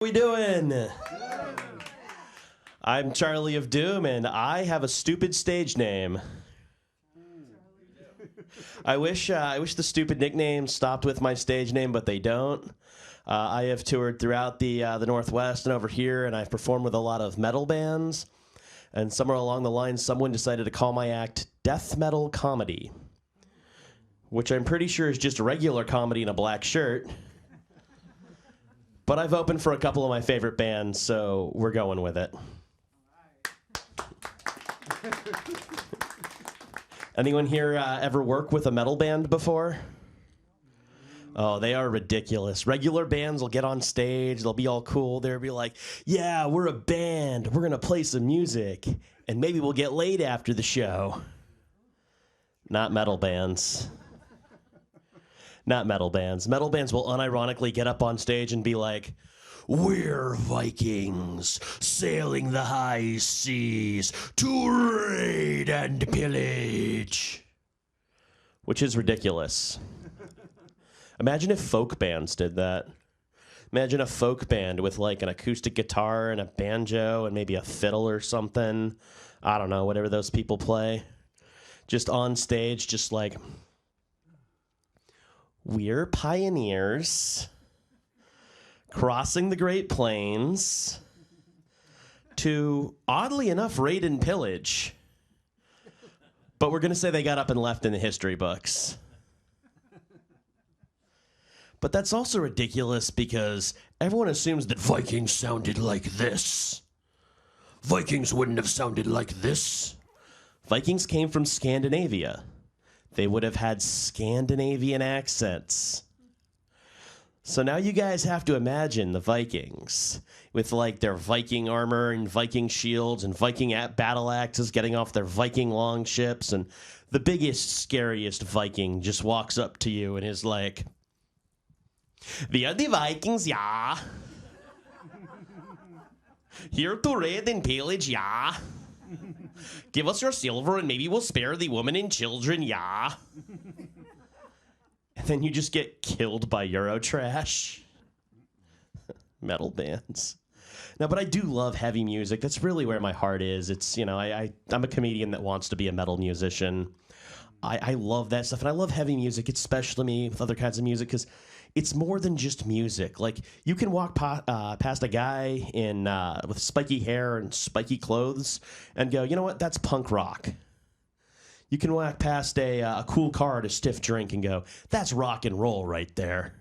We doing? I'm Charlie of Doom, and I have a stupid stage name. I wish the stupid nicknames stopped with my stage name, but they don't. I have toured throughout the Northwest and over here, and I've performed with a lot of metal bands. And somewhere along the line, someone decided to call my act Death Metal Comedy, which I'm pretty sure is just regular comedy in a black shirt. But I've opened for a couple of my favorite bands, so we're going with it. Anyone here ever work with a metal band before? Oh, they are ridiculous. Regular bands will get on stage, they'll be all cool, they'll be like, yeah, we're a band, we're gonna play some music, and maybe we'll get laid after the show. Not metal bands. Not metal bands. Metal bands will unironically get up on stage and be like, we're Vikings sailing the high seas to raid and pillage. Which is ridiculous. Imagine if folk bands did that. Imagine a folk band with like an acoustic guitar and a banjo and maybe a fiddle or something. I don't know, whatever those people play. Just on stage, just like, we're pioneers crossing the Great Plains to, oddly enough, raid and pillage. But we're going to say they got up and left in the history books. But that's also ridiculous because everyone assumes that Vikings sounded like this. Vikings wouldn't have sounded like this. Vikings came from Scandinavia. They would have had Scandinavian accents. So now you guys have to imagine the Vikings with like their Viking armor and Viking shields and Viking battle axes getting off their Viking longships, and the biggest, scariest Viking just walks up to you and is like, "We are the Vikings, yeah. Here to raid and pillage, yeah. Give us your silver and maybe we'll spare the women and children, yeah." And then you just get killed by Eurotrash. Metal bands. No, but I do love heavy music. That's really where my heart is. It's, you know, I'm a comedian that wants to be a metal musician. I love that stuff, and I love heavy music, especially me with other kinds of music, because it's more than just music. Like, you can walk past a guy in with spiky hair and spiky clothes and go, you know what, that's punk rock. You can walk past a cool car at a stiff drink and go, that's rock and roll right there.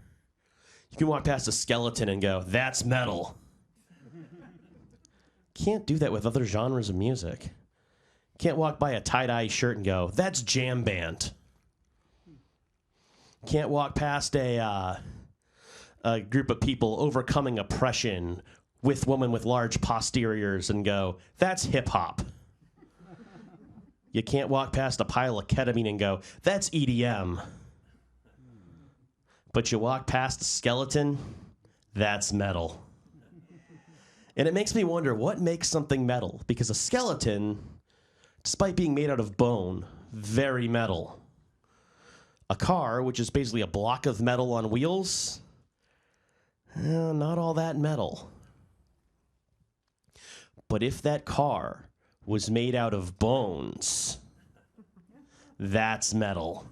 You can walk past a skeleton and go, that's metal. Can't do that with other genres of music. Can't walk by a tie-dye shirt and go, that's jam band. Can't walk past a group of people overcoming oppression with women with large posteriors and go, that's hip-hop. You can't walk past a pile of ketamine and go, that's EDM. But you walk past a skeleton, that's metal. And it makes me wonder, what makes something metal? Because a skeleton, despite being made out of bone, very metal. A car, which is basically a block of metal on wheels, not all that metal. But if that car was made out of bones, that's metal.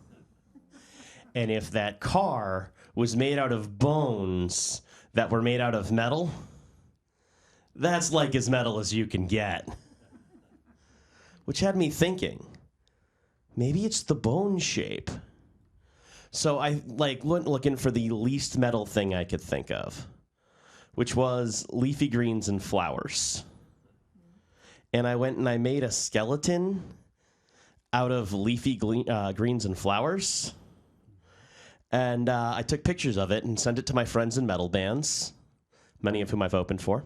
And if that car was made out of bones that were made out of metal, that's like as metal as you can get. Which had me thinking, maybe it's the bone shape. So I went looking for the least metal thing I could think of, which was leafy greens and flowers. And I went and I made a skeleton out of leafy greens and flowers. And I took pictures of it and sent it to my friends in metal bands, many of whom I've opened for.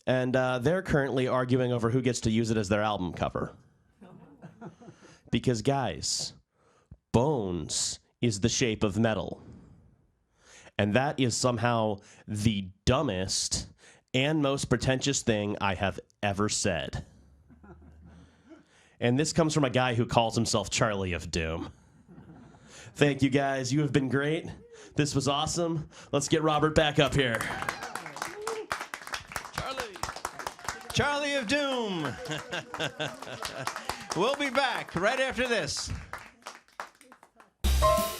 And they're currently arguing over who gets to use it as their album cover. Because, guys, bones is the shape of metal. And that is somehow the dumbest and most pretentious thing I have ever said. And this comes from a guy who calls himself Charlie of Doom. Thank you, guys. You have been great. This was awesome. Let's get Robert back up here. Charlie of Doom. We'll be back right after this.